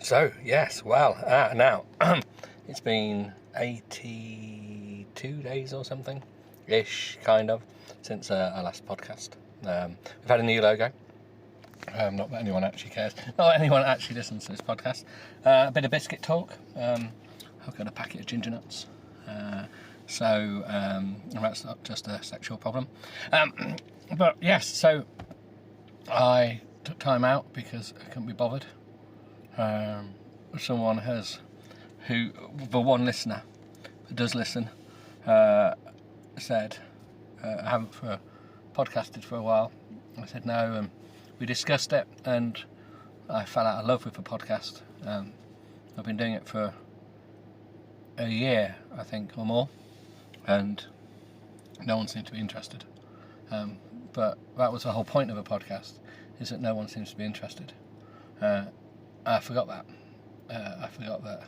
So, yes, well, now, it's been 82 days or something-ish, kind of, since our last podcast. We've had a new logo. Not that anyone actually cares. Not that anyone actually listens to this podcast. A bit of biscuit talk. I've got a packet of ginger nuts. So that's not just a sexual problem. But yes, so I took time out because I couldn't be bothered. Someone the one listener that does listen, said, I haven't podcasted for a while. I said no, and we discussed it, and I fell out of love with the podcast. I've been doing it for a year, I think, or more, and no one seemed to be interested. But that was the whole point of a podcast, is that no one seems to be interested. I forgot that. I forgot that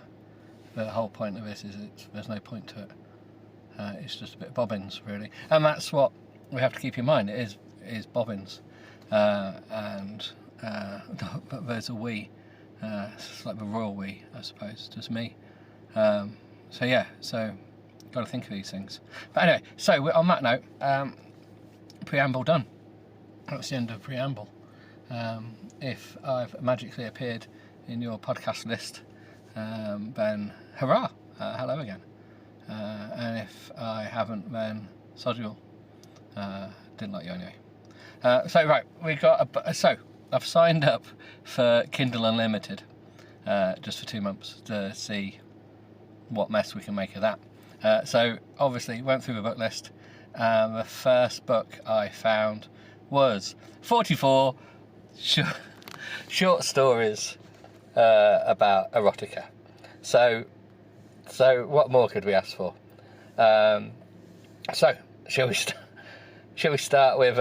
the whole point of this is there's no point to it. It's just a bit of bobbins, really. And that's what we have to keep in mind. It is bobbins. But there's a we. It's like the royal we, I suppose, just me. So got to think of these things. But anyway, so on that note, preamble done. That's the end of preamble. If I've magically appeared in your podcast list, then hurrah, hello again. And if I haven't, then sod you all. Didn't like you anyway. So right, I've signed up for Kindle Unlimited just for 2 months to see what mess we can make of that. So obviously went through the book list. The first book I found was 44 short stories about erotica. So what more could we ask for? So shall we start with?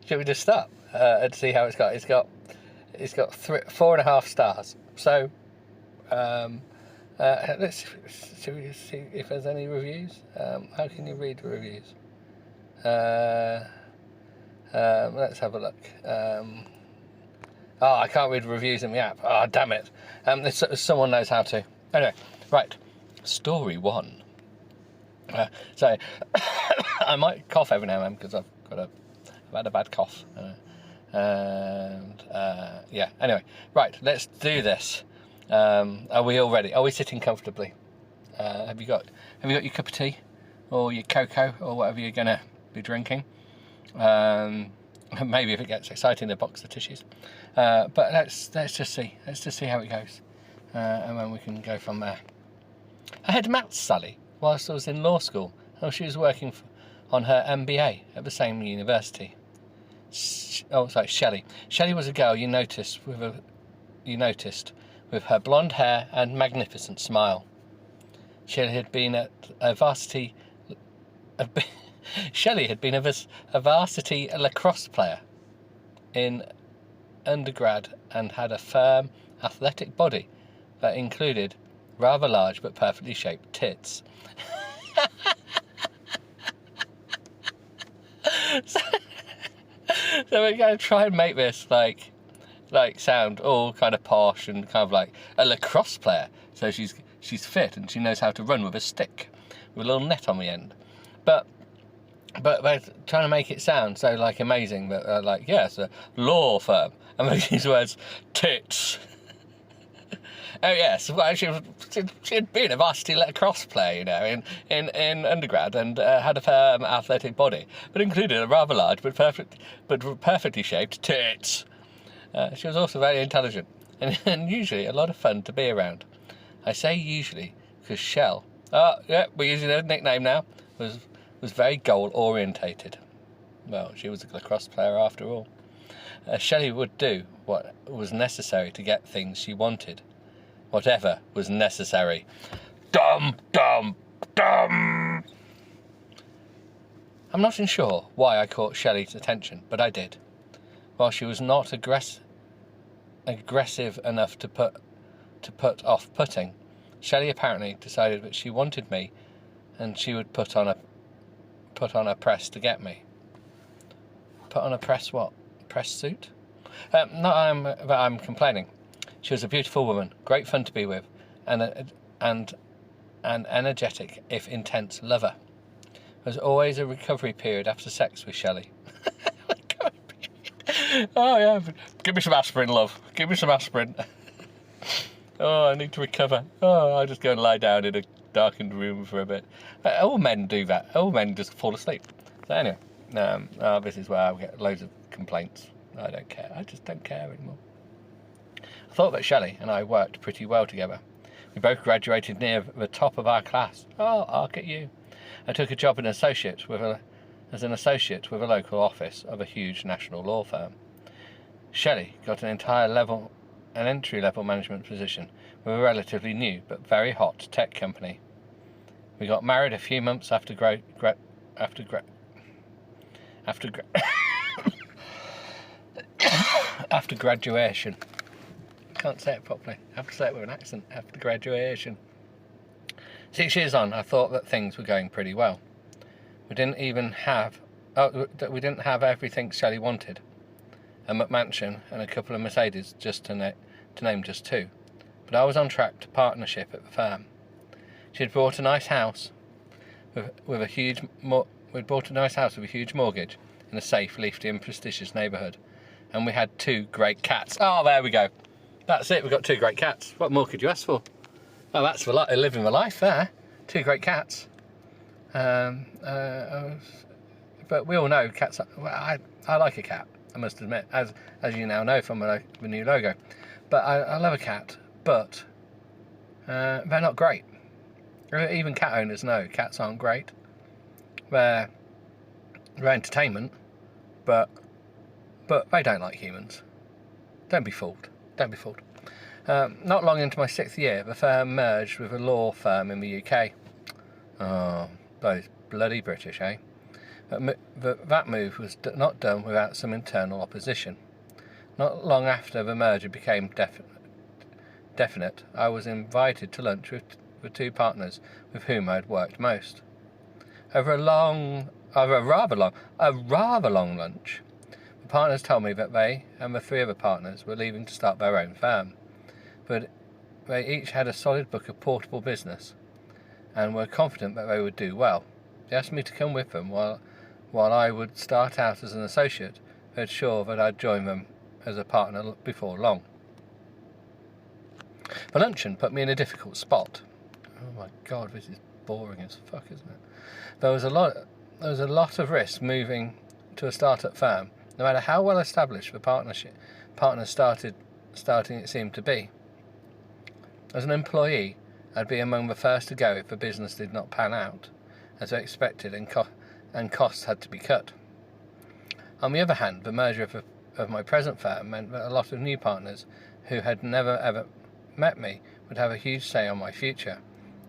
Shall we just start and see how it's got? It's got 4.5 stars. So should we see if there's any reviews? How can you read the reviews? Let's have a look. I can't read reviews in the app. Oh, damn it. Someone knows how to. Anyway, right. Story 1. So, I might cough every now and then because I've had a bad cough. Anyway, right. Let's do this. Are we all ready? Are we sitting comfortably? Have you got your cup of tea or your cocoa or whatever you're gonna be drinking? Maybe if it gets exciting, a box of tissues. But let's just see. Let's just see how it goes, and then we can go from there. I had met Sally whilst I was in law school, and she was working on her MBA at the same university. Shelley. Shelley was a girl you noticed with her blonde hair and magnificent smile. Shelley had been a varsity lacrosse player in undergrad and had a firm, athletic body that included rather large but perfectly shaped tits. So we're going to try and make this like sound all kind of posh and kind of like a lacrosse player. So she's fit and she knows how to run with a stick with a little net on the end. But we're trying to make it sound so like amazing that it's a law firm. And make these words tits. Oh yes, well, she had been a varsity lacrosse player, in undergrad, and had a firm athletic body, but included a rather large but perfectly shaped tits. She was also very intelligent and usually a lot of fun to be around. I say usually because Shell, we're using her nickname now, was very goal orientated. Well, she was a lacrosse player after all. Shelley would do what was necessary to get things she wanted. Whatever was necessary. Dum, dum, dum! I'm not sure why I caught Shelley's attention, but I did. While she was not aggressive enough to put off putting, Shelley apparently decided that she wanted me and she would put on a press to get me. Put on a press what? Press suit? Not that I'm complaining. She was a beautiful woman, great fun to be with, and an energetic, if intense, lover. There was always a recovery period after sex with Shelley. Oh yeah, give me some aspirin, love. Give me some aspirin. Oh, I need to recover. Oh, I'll just go and lie down in a darkened room for a bit. All men do that. All men just fall asleep. So anyway, this is where I get loads of complaints. I don't care. I just don't care anymore. I thought that Shelley and I worked pretty well together. We both graduated near the top of our class. Oh, arc at you. I took a job as an associate with a local office of a huge national law firm. Shelley got an entry-level management position with a relatively new but very hot tech company. We got married a few months after graduation. Can't say it properly. I have to say it with an accent. After graduation. 6 years on, I thought that things were going pretty well. We didn't have everything Shelley wanted. A McMansion and a couple of Mercedes, just to name just two. But I was on track to partnership at the firm. She had bought a nice house with a huge mortgage in a safe, leafy and prestigious neighbourhood. And we had 2 great cats. Oh, there we go. That's it, we've got 2 great cats. What more could you ask for? Oh, that's living the life there. 2 great cats. But we all know cats. I like a cat, I must admit, as you now know from the new logo. But I love a cat, but they're not great. Even cat owners know cats aren't great. They're entertainment, but they don't like humans. Don't be fooled. Don't be fooled. Not long into my 6th year, the firm merged with a law firm in the UK. Oh, those bloody British, eh? That move was not done without some internal opposition. Not long after the merger became definite, I was invited to lunch with the 2 partners with whom I had worked most. Over a rather long lunch, the partners told me that they and the 3 other partners were leaving to start their own firm, but they each had a solid book of portable business and were confident that they would do well. They asked me to come with them while I would start out as an associate. They were sure that I'd join them as a partner before long. The luncheon put me in a difficult spot. Oh my God, this is boring as fuck, isn't it? There was a lot of risk moving to a start-up firm, no matter how well established the partners starting it seemed to be. As an employee, I'd be among the first to go if the business did not pan out as I expected, and costs had to be cut. On the other hand, the merger of my present firm meant that a lot of new partners who had never ever met me would have a huge say on my future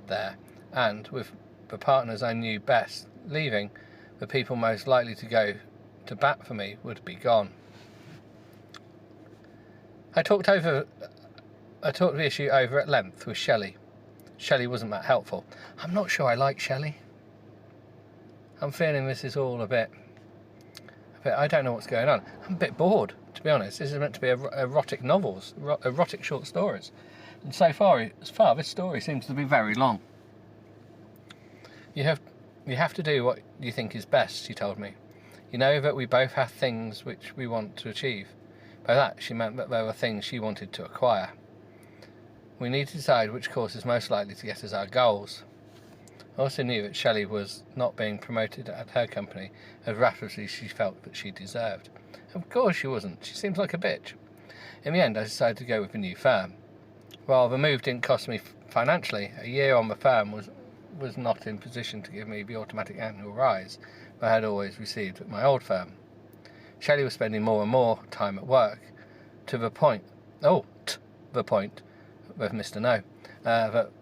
there, and with the partners I knew best leaving, the people most likely to go to bat for me would be gone. I talked the issue over at length with Shelley. Shelley wasn't that helpful. I'm not sure I like Shelley. I'm feeling this is all a bit I don't know what's going on. I'm a bit bored, to be honest. This is meant to be erotic novels, erotic short stories. And so far, this story seems to be very long. You have to do what you think is best, she told me. You know that we both have things which we want to achieve. By that, she meant that there were things she wanted to acquire. We need to decide which course is most likely to get us our goals. I also knew that Shelley was not being promoted at her company as rapidly as she felt that she deserved. Of course she wasn't. She seems like a bitch. In the end, I decided to go with a new firm. While the move didn't cost me financially, a year on the firm was not in position to give me the automatic annual rise that I had always received at my old firm. Shelley was spending more and more time at work, to the point with Mr. No, that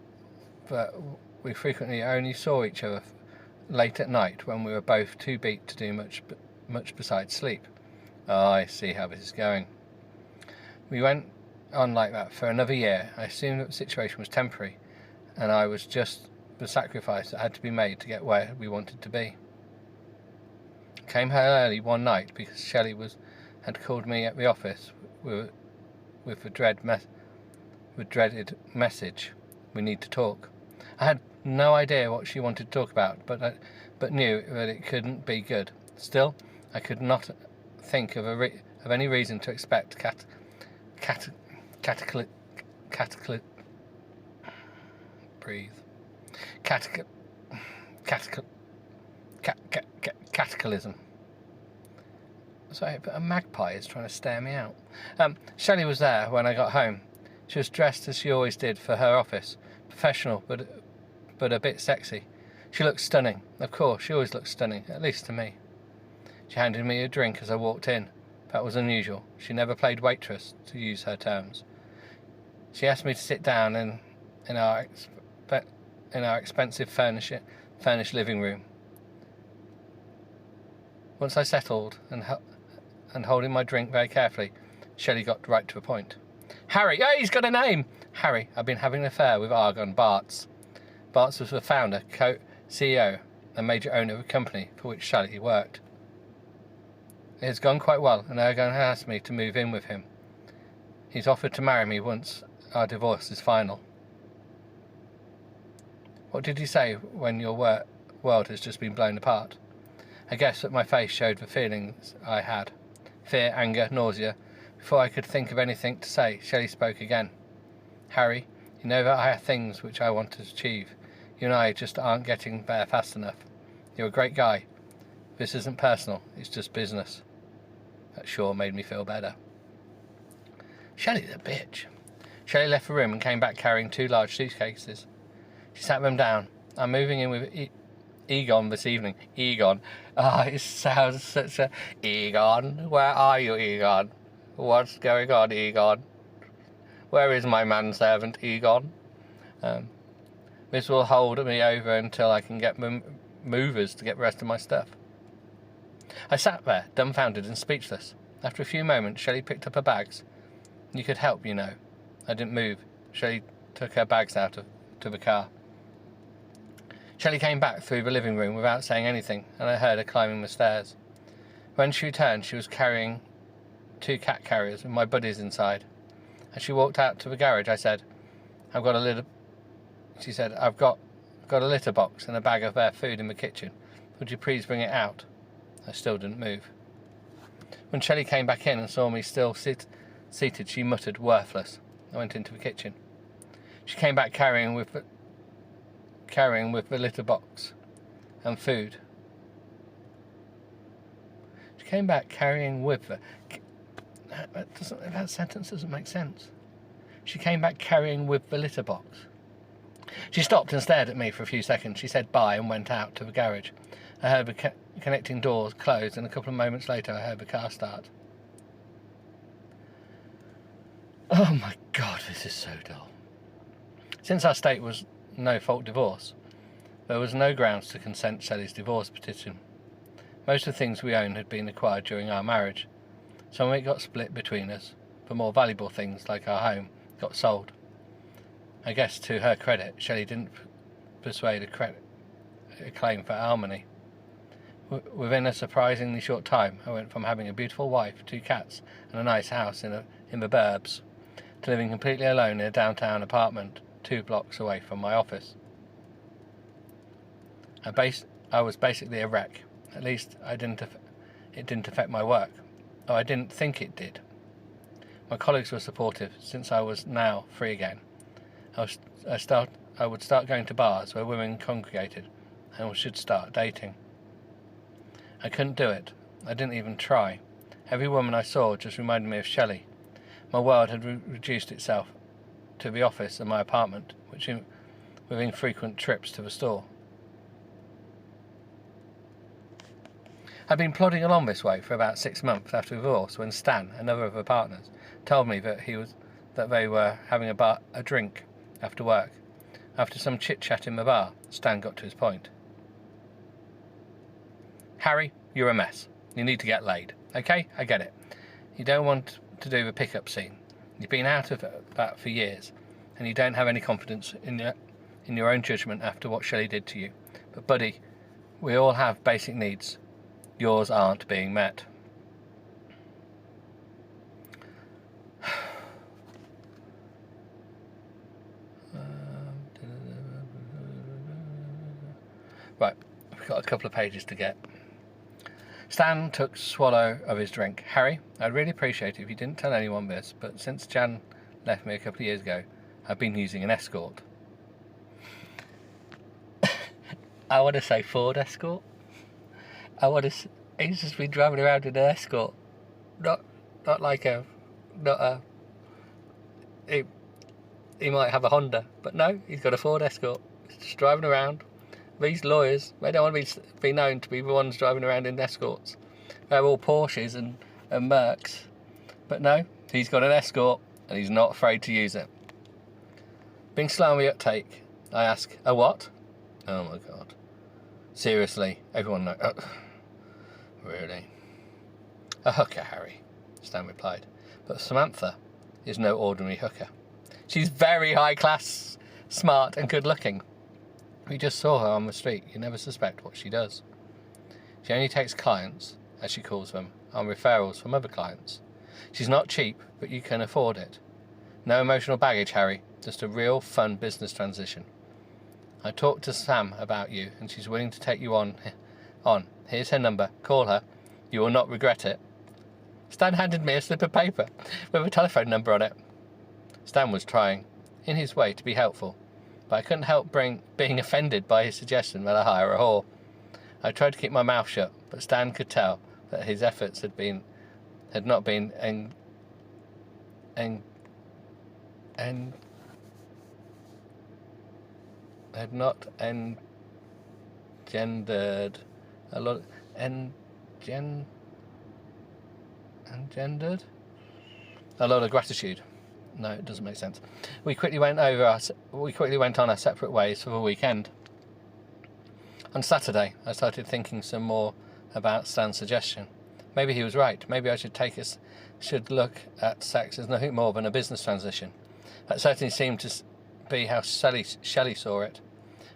we frequently only saw each other late at night when we were both too beat to do much besides sleep. Oh, I see how this is going. We went on like that for another year. I assumed that the situation was temporary, and I was just the sacrifice that had to be made to get where we wanted to be. I came home early one night because Shelley had called me at the office with the dread with dreaded message, "We need to talk." I had no idea what she wanted to talk about, but knew that it couldn't be good. Still, I could not think of any reason to expect cataclysm. Sorry, but a magpie is trying to stare me out. Shelley was there when I got home. She was dressed as she always did for her office, professional but a bit sexy. She looked stunning. Of course, she always looks stunning, at least to me. She handed me a drink as I walked in. That was unusual. She never played waitress, to use her terms. She asked me to sit down in our expensive furnished living room. Once I settled and holding my drink very carefully, Shelley got right to the point. "Harry, hey, he's got a name!" Harry, I've been having an affair with Argon Bartz. Bartz was the founder, CEO, and major owner of a company for which Shelley worked. It has gone quite well, and Argon asked me to move in with him. He's offered to marry me once our divorce is final. What did you say when your world has just been blown apart? I guess that my face showed the feelings I had. Fear, anger, nausea. Before I could think of anything to say, Shelley spoke again. "Harry, you know that I have things which I want to achieve. You and I just aren't getting there fast enough. You're a great guy. This isn't personal, it's just business." That sure made me feel better. Shelley's a bitch. Shelley left the room and came back carrying 2 large suitcases. She sat them down. "I'm moving in with Egon this evening." Egon. It sounds such a... Egon? Where are you, Egon? What's going on, Egon? Where is my manservant, Egon? This will hold me over until I can get movers to get the rest of my stuff. I sat there, dumbfounded and speechless. After a few moments, Shelley picked up her bags. You could help, you know. I didn't move. Shelley took her bags out to the car. Shelley came back through the living room without saying anything, and I heard her climbing the stairs. When she returned, she was carrying 2 cat carriers with my buddies inside. As she walked out to the garage, I said, I've got a litter box and a bag of their food in the kitchen. Would you please bring it out? I still didn't move. When Shelley came back in and saw me still seated, she muttered, "Worthless." I went into the kitchen. She came back carrying with the litter box and food. She came back carrying with the... That sentence doesn't make sense. She came back carrying with the litter box. She stopped and stared at me for a few seconds. She said bye and went out to the garage. I heard the connecting doors close, and a couple of moments later I heard the car start. Oh my God, this is so dull. Since our state was no-fault divorce, there was no grounds to consent Shelley's divorce petition. Most of the things we owned had been acquired during our marriage. Some of it got split between us, but more valuable things, like our home, got sold. I guess to her credit, Shelley didn't persuade a claim for alimony. Within a surprisingly short time, I went from having a beautiful wife, 2 cats, and a nice house in the burbs, to living completely alone in a downtown apartment 2 blocks away from my office. I was basically a wreck. At least it didn't affect my work. Oh, I didn't think it did. My colleagues were supportive, since I was now free again. I would start going to bars where women congregated, and we should start dating. I couldn't do it. I didn't even try. Every woman I saw just reminded me of Shelley. My world had reduced itself to the office and my apartment, with infrequent trips to the store. I'd been plodding along this way for about 6 months after the divorce when Stan, another of her partners, told me that they were having a drink after work. After some chit-chat in the bar, Stan got to his point. "Harry, you're a mess. You need to get laid. Okay? I get it. You don't want to do the pick-up scene. You've been out of that for years, and you don't have any confidence in your own judgment after what Shelley did to you. But buddy, we all have basic needs. Yours aren't being met." Right, we've got a couple of pages to get. Stan took a swallow of his drink. Harry, I'd really appreciate it if you didn't tell anyone this, but since Jan left me a couple of years ago, I've been using an Escort. I want to say Ford Escort. He's just been driving around in an Escort. Not like he might have a Honda, but no, he's got a Ford Escort. He's just driving around. These lawyers, they don't want to be known to be the ones driving around in Escorts. They're all Porsches and Mercs. But no, he's got an Escort and he's not afraid to use it. Being slow on the uptake, I ask, a what? Oh my God. Seriously, everyone knows. Really? A hooker, Harry, Stan replied. But Samantha is no ordinary hooker. She's very high class, smart and good looking. We just saw her on the street. You never suspect what she does. She only takes clients, as she calls them, on referrals from other clients. She's not cheap, but you can afford it. No emotional baggage, Harry. Just a real fun business transition. I talked to Sam about you, and she's willing to take you on. Here's her number. Call her. You will not regret it. Stan handed me a slip of paper with a telephone number on it. Stan was trying, in his way, to be helpful, but I couldn't help being offended by his suggestion that I hire a whore. I tried to keep my mouth shut, but Stan could tell that his efforts had not engendered a lot of gratitude. No, it doesn't make sense. We quickly went on our separate ways for the weekend. On Saturday, I started thinking some more about Stan's suggestion. Maybe he was right. Maybe I should look at sex as nothing more than a business transition. That certainly seemed to be how Shelley saw it.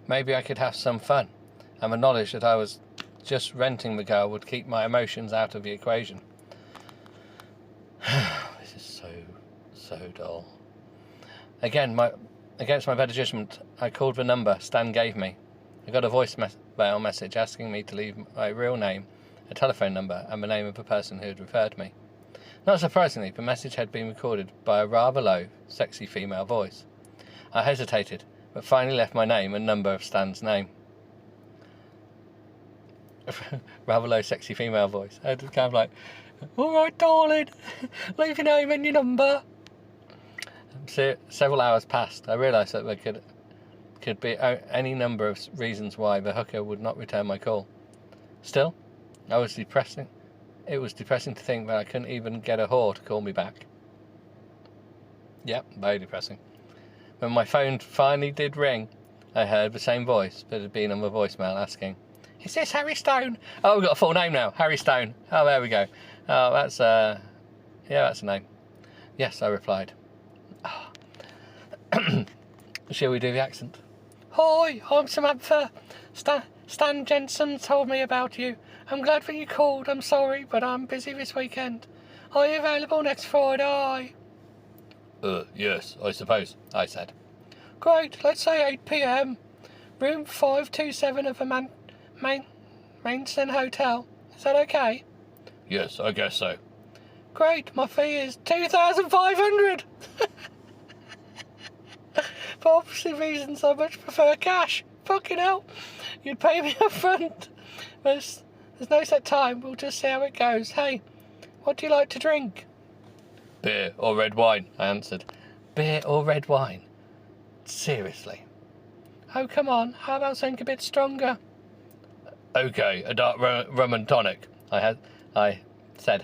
Maybe I could have some fun, and the knowledge that I was just renting the girl would keep my emotions out of the equation. This is so dull. Again, against my better judgment, I called the number Stan gave me. I got a voicemail message asking me to leave my real name, a telephone number, and the name of the person who had referred me. Not surprisingly, the message had been recorded by a rather low, sexy female voice. I hesitated, but finally left my name and number of Stan's name. Rather low, sexy female voice. I was kind of like, all right, darling, leave your name and your number. Several hours passed. I realised that there could be any number of reasons why the hooker would not return my call. Still, it was depressing to think that I couldn't even get a whore to call me back. Yep, very depressing. When my phone finally did ring, I heard the same voice that had been on the voicemail asking, "Is this Harry Stone?" Oh, we've got a full name now, Harry Stone. Oh, there we go. Oh, that's a name. Yes, I replied. Shall we do the accent? Hi, I'm Samantha. Stan Jensen told me about you. I'm glad that you called. I'm sorry, but I'm busy this weekend. Are you available next Friday? Yes, I suppose, I said. Great, let's say 8 p.m. Room 527 of the Mainston Hotel. Is that okay? Yes, I guess so. Great, my fee is $2,500. For obviously reasons I much prefer cash. Fucking hell. You'd pay me up front. There's no set time. We'll just see how it goes. Hey, what do you like to drink? Beer or red wine, I answered. Beer or red wine? Seriously? Oh, come on. How about something a bit stronger? Okay, a dark rum and tonic, I said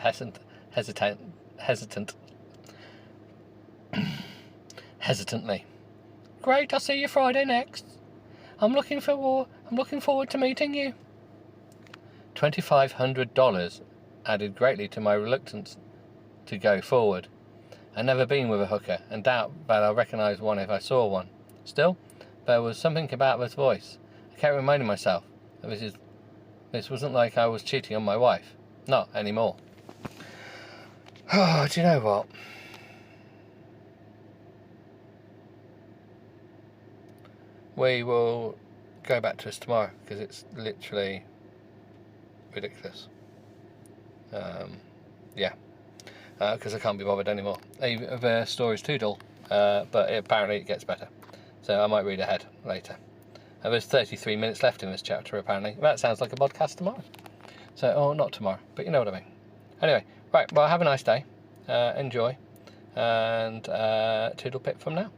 hesitantly. Great, I'll see you Friday next. I'm looking forward to meeting you. $2,500 added greatly to my reluctance to go forward. I'd never been with a hooker, and doubt that I'll recognise one if I saw one. Still, there was something about this voice. I kept reminding myself that this wasn't like I was cheating on my wife. Not anymore. Oh, do you know what? We will go back to us tomorrow because it's literally ridiculous. Yeah, because I can't be bothered anymore. The story's too dull, but apparently it gets better. So I might read ahead later. There's 33 minutes left in this chapter, apparently. That sounds like a podcast tomorrow. So, oh, not tomorrow, but you know what I mean. Anyway, right, well, have a nice day. Enjoy. And toodle pip from now.